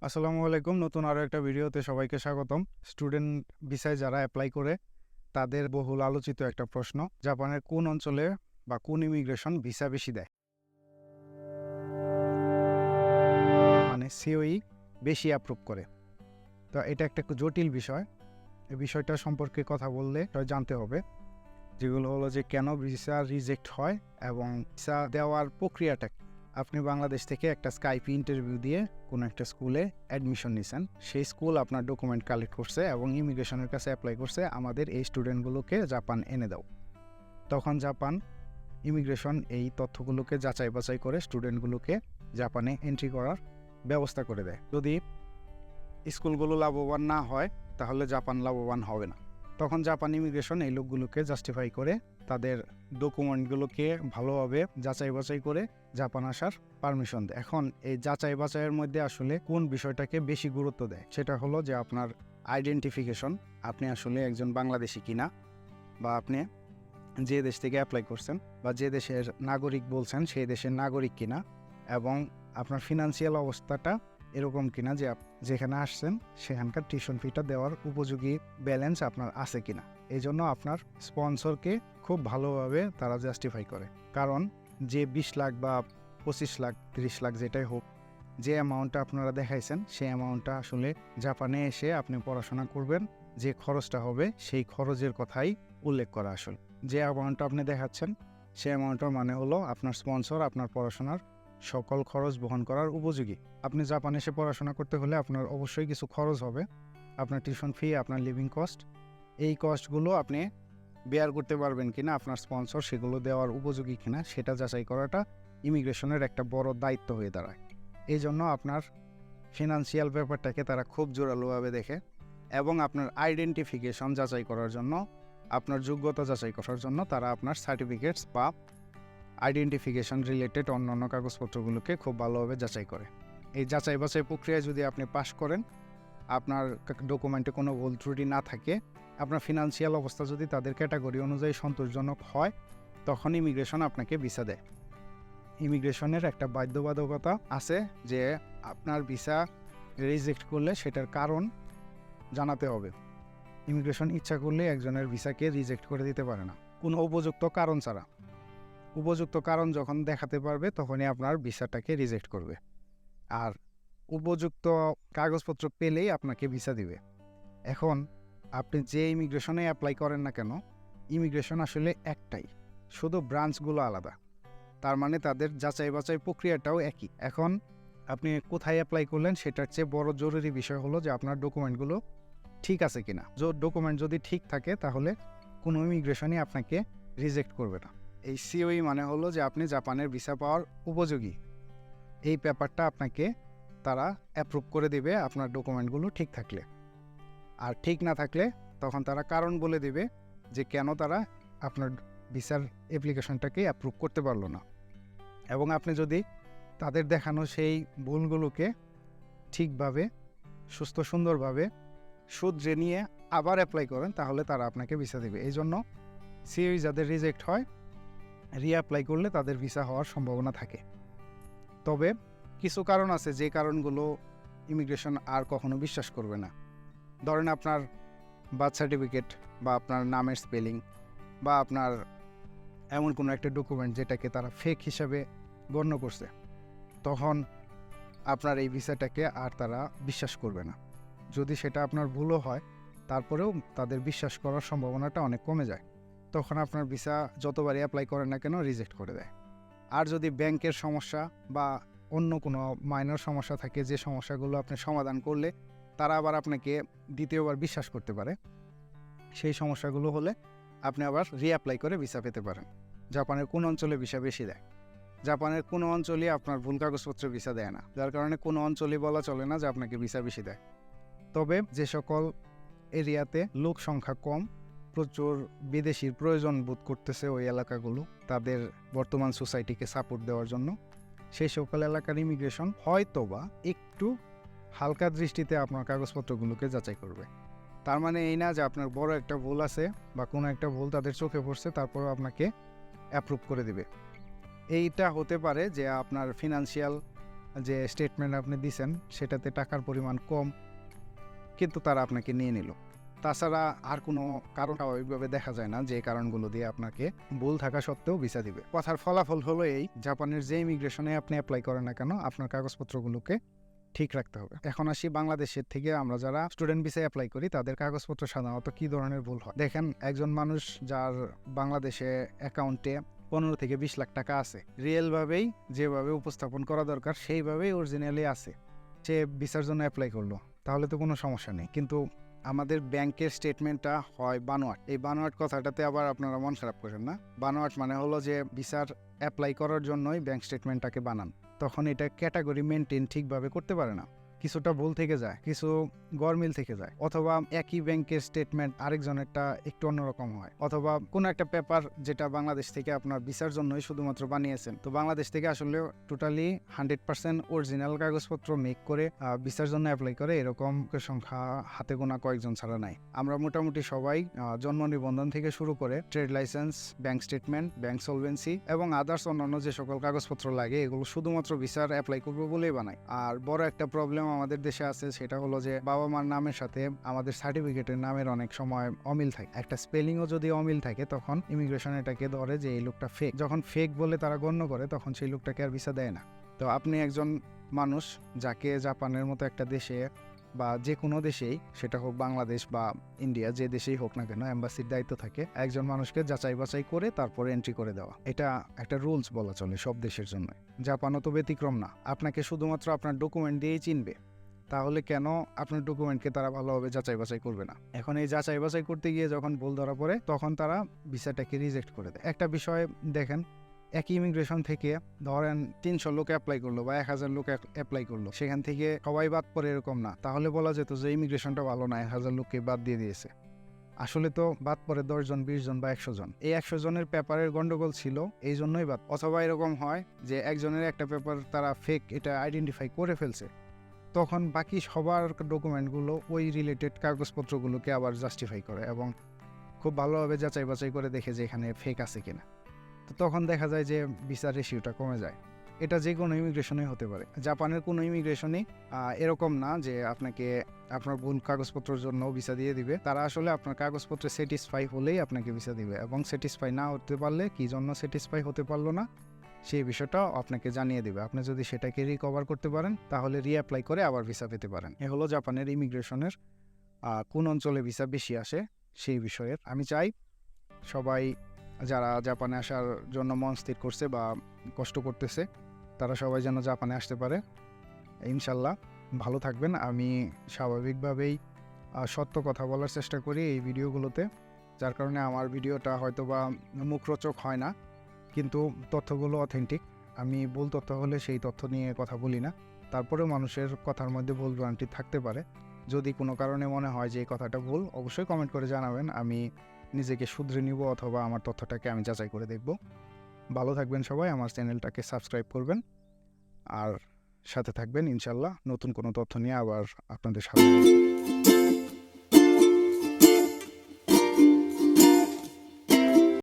আসসালামু আলাইকুম। নতুন আরও একটা ভিডিওতে সবাইকে স্বাগতম। স্টুডেন্ট ভিসায় যারা অ্যাপ্লাই করে তাদের বহুল আলোচিত একটা প্রশ্ন, জাপানের কোন অঞ্চলে বা কোন ইমিগ্রেশন ভিসা বেশি দেয়, মানে সিওই বেশি অ্যাপ্রুভ করে। তো এটা একটা জটিল বিষয়। এই বিষয়টা সম্পর্কে কথা বললে জানতে হবে, যেগুলো হলো যে কেন ভিসা রিজেক্ট হয় এবং ভিসা দেওয়ার প্রক্রিয়াটা কি। আপনি বাংলাদেশ থেকে একটা স্কাইপি ইন্টারভিউ দিয়ে কোনো একটা স্কুলে অ্যাডমিশন নিয়েছেন, সেই স্কুল আপনার ডকুমেন্ট কালেক্ট করছে এবং ইমিগ্রেশনের কাছে অ্যাপ্লাই করছে আমাদের এই স্টুডেন্টগুলোকে জাপান এনে দাও। তখন জাপান ইমিগ্রেশন এই তথ্যগুলোকে যাচাই বাছাই করে স্টুডেন্টগুলোকে জাপানে এন্ট্রি করার ব্যবস্থা করে দেয়। যদি স্কুলগুলো লাভবান না হয় তাহলে জাপান লাভবান হবে না। তখন জাপান ইমিগ্রেশন এই লোকগুলোকে জাস্টিফাই করে তাদের ডকুমেন্টগুলোকে ভালোভাবে যাচাই বাছাই করে জাপান আসার পারমিশন দেয়। এখন এই যাচাই বাছাইয়ের মধ্যে আসলে কোন বিষয়টাকে বেশি গুরুত্ব দেয় সেটা হলো যে আপনার আইডেন্টিফিকেশন, আপনি আসলে একজন বাংলাদেশি কিনা, বা আপনি যে দেশ থেকে অ্যাপ্লাই করছেন বা যে দেশের নাগরিক বলছেন সেই দেশের নাগরিক কিনা, এবং আপনার ফিনান্সিয়াল অবস্থাটা এরকম কিনা যে যেখানে আসছেন সেখানকার টিউশন ফিটা দেওয়ার উপযোগী ব্যালেন্স আপনার আছে কিনা। এই জন্য আপনার স্পন্সরকে খুব ভালোভাবে তারা জাস্টিফাই করে, কারণ যে 20 লাখ বা 25 লাখ 30 লাখ যেটাই হোক, যে অ্যামাউন্টটা আপনারা দেখাইছেন সেই অ্যামাউন্টটা আসলে জাপানে এসে আপনি পড়াশোনা করবেন, যে খরচটা হবে সেই খরচের কথাই উল্লেখ করা। আসলে যে অ্যামাউন্টটা আপনি দেখাচ্ছেন সেই অ্যামাউন্টের মানে হলো আপনার স্পন্সর আপনার পড়াশোনার সকল খরচ বহন করার উপযোগী। আপনি জাপানে এসে পড়াশোনা করতে হলে আপনার অবশ্যই কিছু খরচ হবে, আপনার টিউশন ফি, আপনার লিভিং কস্ট, এই কস্টগুলো আপনি বেয়ার করতে পারবেন কিনা, আপনার স্পন্সর সেগুলো দেওয়ার উপযোগী কিনা সেটা যাচাই করাটা ইমিগ্রেশনের একটা বড় দায়িত্ব হয়ে দাঁড়ায়। এই জন্য আপনার ফিনান্সিয়াল ব্যাপারটাকে তারা খুব জোরালোভাবে দেখে, এবং আপনার আইডেন্টিফিকেশন যাচাই করার জন্য, আপনার যোগ্যতা যাচাই করার জন্য তারা আপনার সার্টিফিকেটস বা আইডেন্টিফিকেশন রিলেটেড অন্যান্য কাগজপত্রগুলোকে খুব ভালোভাবে যাচাই করে। এই যাচাই বাছাই প্রক্রিয়ায় যদি আপনি পাস করেন, আপনার ডকুমেন্টে কোনো ভুল ত্রুটি না থাকে, আপনার ফিনান্সিয়াল অবস্থা যদি তাদের ক্যাটাগরি অনুযায়ী সন্তোষজনক হয়, তখন ইমিগ্রেশন আপনাকে ভিসা দেয়। ইমিগ্রেশনের একটা বাধ্যবাধকতা আছে যে আপনার ভিসা রিজেক্ট করলে সেটার কারণ জানাতে হবে। ইমিগ্রেশন ইচ্ছা করলে একজনের ভিসাকে রিজেক্ট করে দিতে পারে না কোনো উপযুক্ত কারণ ছাড়া। উপযুক্ত কারণ যখন দেখাতে পারবে তখনই আপনার ভিসাটাকে রিজেক্ট করবে, আর উপযুক্ত কাগজপত্র পেলেই আপনাকে ভিসা দিবে। এখন আপনি যে ইমিগ্রেশনে অ্যাপ্লাই করেন না কেন, ইমিগ্রেশন আসলে একটাই, শুধু ব্রাঞ্চগুলো আলাদা। তার মানে তাদের যাচাই বাছাই প্রক্রিয়াটাও একই। এখন আপনি কোথায় অ্যাপ্লাই করলেন সেটার চেয়ে বড় জরুরি বিষয় হলো যে আপনার ডকুমেন্টগুলো ঠিক আছে কিনা। ডকুমেন্ট যদি ঠিক থাকে তাহলে কোনো ইমিগ্রেশনই আপনাকে রিজেক্ট করবে না। এই সিওই মানে হলো যে আপনি জাপানের ভিসা পাওয়ার উপযোগী, এই ব্যাপারটা আপনাকে তারা অ্যাপ্রুভ করে দিবে আপনার ডকুমেন্টগুলো ঠিক থাকলে। আর ঠিক না থাকলে তখন তারা কারণ বলে দিবে যে কেন তারা আপনার ভিসার অ্যাপ্লিকেশনটাকে অ্যাপ্রুভ করতে পারলো না। এবং আপনি যদি তাদের দেখানো সেই ভুলগুলোকে ঠিকভাবে সুস্থ সুন্দরভাবে শুধরে নিয়ে আবার অ্যাপ্লাই করেন তাহলে তারা আপনাকে ভিসা দেবে। এই জন্য সিওই যাদের রিজেক্ট হয়, রিঅ্যাপ্লাই করলে তাদের ভিসা হওয়ার সম্ভাবনা থাকে। তবে কিছু কারণ আছে যে কারণগুলো ইমিগ্রেশন আর কখনো বিশ্বাস করবে না। ধরেন আপনার বার্থ সার্টিফিকেট বা আপনার নামের স্পেলিং বা আপনার এমন কোনো একটা ডকুমেন্ট যেটাকে তারা ফেক হিসাবে গণ্য করছে, তখন আপনার এই ভিসাটাকে আর তারা বিশ্বাস করবে না। যদি সেটা আপনার ভুলও হয় তারপরেও তাদের বিশ্বাস করার সম্ভাবনাটা অনেক কমে যায়, তখন আপনার ভিসা যতবারই অ্যাপ্লাই করেন না কেন রিজেক্ট করে দেয়। আর যদি ব্যাংকের সমস্যা বা অন্য কোনো মাইনর সমস্যা থাকে, যে সমস্যাগুলো আপনি সমাধান করলে তারা আবার আপনাকে দ্বিতীয়বার বিশ্বাস করতে পারে, সেই সমস্যাগুলো হলে আপনি আবার রিঅ্যাপ্লাই করে ভিসা পেতে পারেন। জাপানের কোন অঞ্চলে ভিসা বেশি দেয়? জাপানের কোনো অঞ্চলই আপনার ভুল কাগজপত্রে ভিসা দেয় না, যার কারণে কোনো অঞ্চলই বলা চলে না যে আপনাকে ভিসা বেশি দেয়। তবে যে সকল এরিয়াতে লোক সংখ্যা কম, প্রচুর বিদেশির প্রয়োজন বোধ করতেছে ওই এলাকাগুলো তাদের বর্তমান সোসাইটিকে সাপোর্ট দেওয়ার জন্য, সেই সকল এলাকার ইমিগ্রেশন হয়তোবা একটু হালকা দৃষ্টিতে আপনার কাগজপত্রগুলোকে যাচাই করবে। তার মানে এই না যে আপনার বড় একটা ভুল আছে বা কোনো একটা ভুল তাদের চোখে পড়ছে তারপরেও আপনাকে অ্যাপ্রুভ করে দেবে। এইটা হতে পারে যে আপনার ফিনান্সিয়াল যে স্টেটমেন্ট আপনি দিছেন সেটাতে টাকার পরিমাণ কম, কিন্তু তারা আপনাকে নিয়ে নিল। তাছাড়া আর কোনো কারণ ওইভাবে দেখা যায় না যে কারণগুলো দিয়ে আপনাকে ভুল থাকা সত্ত্বেও ভিসা দিবে। কথার ফলাফল হলো এই, জাপানের যে ইমিগ্রেশনে আপনি অ্যাপ্লাই করেন না কেন, আপনার কাগজপত্রগুলোকে ঠিক রাখতে হবে। এখন আসি বাংলাদেশের থেকে আমরা যারা স্টুডেন্ট ভিসায় অ্যাপ্লাই করি তাদের কাগজপত্র সাধারণত কি ধরনের ভুল হয়। দেখেন, একজন মানুষ যার বাংলাদেশে অ্যাকাউন্টে 15 থেকে 20 লাখ টাকা আছে, রিয়েলভাবেই যেভাবে উপস্থাপন করা দরকার সেইভাবেই অরিজিনালি আছে, সে ভিসার জন্য অ্যাপ্লাই করলো, তাহলে তো কোনো সমস্যা নেই। কিন্তু আমাদের ব্যাংকের স্টেটমেন্টটা হয় বানোয়াট। এই বানোয়াট কথাটাতে আবার আপনারা মন খারাপ করেন না। বানোয়াট মানে হলো যে ভিসার অ্যাপ্লাই করার জন্যই ব্যাংক স্টেটমেন্টটাকে বানান, তখন এটা ক্যাটাগরি মেনটেন ঠিকভাবে করতে পারে না, কিছুটা ভুল থেকে যায়, কিছু গরমিল থেকে যায়, অথবা একই ব্যাংকের স্টেটমেন্ট আরেকজনেরটা একটু অন্যরকম হয়, অথবা কোনো একটা পেপার যেটা বাংলাদেশ থেকে আপনার ভিসার জন্যই শুধুমাত্র বানিয়েছেন, তো বাংলাদেশ থেকে আসলে টোটালি 100% অরিজিনাল কাগজপত্র মেক করে ভিসার জন্য অ্যাপ্লাই করে এরকম সংখ্যা হাতে গোনা কয়েকজন ছাড়া নাই। আমরা মোটামুটি সবাই জন্ম নিবন্ধন থেকে শুরু করে trade licence, bank statement, bank solvency এবং আদার্স অন্যান্য যে সকল কাগজপত্র লাগে এগুলো শুধুমাত্র ভিসার অ্যাপ্লাই করবো বলেই বানাই। আর বড় একটা প্রবলেম আমাদের দেশে আছে, সেটা হলো যে বাবা মার নামের সাথে আমাদের সার্টিফিকেটের নামের অনেক সময় অমিল থাকে, একটা স্পেলিংও যদি অমিল থাকে তখন ইমিগ্রেশন এটাকে ধরে যে এই লোকটা ফেক। যখন ফেক বলে তারা গণ্য করে তখন সেই লোকটাকে আর ভিসা দেয় না। তো আপনি একজন মানুষ যাকে জাপানের মতো একটা দেশে বা যে কোনো দেশেই, সেটা হোক বাংলাদেশ বা ইন্ডিয়া, যে দেশেই হোক না কেন, এম্বাসির দায়িত্ব থাকে একজন মানুষকে যাচাই বাছাই করে তারপরে এন্ট্রি করে দেওয়া। এটা একটা রুলস বলা চলে সব দেশের জন্য, জাপানও তো ব্যতিক্রম না। আপনাকে শুধুমাত্র আপনার ডকুমেন্ট দিয়েই চিনবে, তাহলে কেন আপনার ডকুমেন্টকে তারা ভালোভাবে যাচাই বাছাই করবে না? এখন এই যাচাই বাছাই করতে গিয়ে যখন ভুল ধরা পড়ে তখন তারা ভিসাটাকে রিজেক্ট করে দেয়। একটা বিষয় দেখেন, একই ইমিগ্রেশন থেকে ধরেন 300 লোক অ্যাপ্লাই করলো বা 1000 লোক অ্যাপ্লাই করলো, সেখান থেকে সবাই বাদ পড়ে এরকম না, তাহলে বলা যেত যে ইমিগ্রেশনটা ভালো না, 1000 লোককে বাদ দিয়ে দিয়েছে। আসলে তো বাদ পড়ে 10 জন, 20 জন বা 100 জন। এই 100 জনের পেপারের গন্ডগোল ছিল, এই জন্যই বাদ। অথবা এরকম হয় যে একজনের একটা পেপার তারা ফেক, এটা আইডেন্টিফাই করে ফেলছে, তখন বাকি সবার ডকুমেন্টগুলো ওই রিলেটেড কাগজপত্রগুলোকে আবার জাস্টিফাই করে এবং খুব ভালোভাবে যাচাই বাছাই করে দেখে যে এখানে ফেক আছে কিনা। তো তখন দেখা যায় যে ভিসার রেশিওটা কমে যায়। এটা যে কোনো ইমিগ্রেশনে হতে পারে। জাপানের কোনো ইমিগ্রেশনই এরকম না যে আপনাকে আপনার ভুল কাগজপত্রের জন্য ভিসা দিয়ে দিবে। তারা আসলে আপনার কাগজপত্রে স্যাটিসফাই হলেই আপনাকে ভিসা দিবে, এবং স্যাটিসফাই না হতে পারলে কি জন্য স্যাটিসফাই হতে পারলো না সেই বিষয়টাও আপনাকে জানিয়ে দেবে। আপনি যদি সেটাকে রিকভার করতে পারেন তাহলে রিঅ্যাপ্লাই করে আবার ভিসা পেতে পারেন। এ হলো জাপানের ইমিগ্রেশনের কোন অঞ্চলে ভিসা বেশি আসে সেই বিষয়ের। আমি চাই সবাই যারা জাপানে আসার জন্য মন স্থির করছে বা কষ্ট করতেছে তারা সবাই যেন জাপানে আসতে পারে। ইনশাল্লাহ ভালো থাকবেন। আমি স্বাভাবিকভাবেই সত্য কথা বলার চেষ্টা করি এই ভিডিওগুলোতে, যার কারণে আমার ভিডিওটা হয়তো বা মুখরোচক হয় না, কিন্তু তথ্যগুলো অথেন্টিক। আমি ভুল তথ্য হলে সেই তথ্য নিয়ে কথা বলি না, তারপরেও মানুষের কথার মধ্যে ভুল ভ্রান্তি থাকতে পারে। যদি কোনো কারণে মনে হয় যে এই কথাটা ভুল, অবশ্যই কমেন্ট করে জানাবেন, আমি নিজেকে শুধরে নিব অথবা আমার তথ্যটাকে আমি যাচাই করে দেখব। ভালো থাকবেন সবাই, আমার চ্যানেলটাকে সাবস্ক্রাইব করবেন আর সাথে থাকবেন। ইনশাল্লাহ নতুন কোনো তথ্য নিয়ে আবার আপনাদের সাথে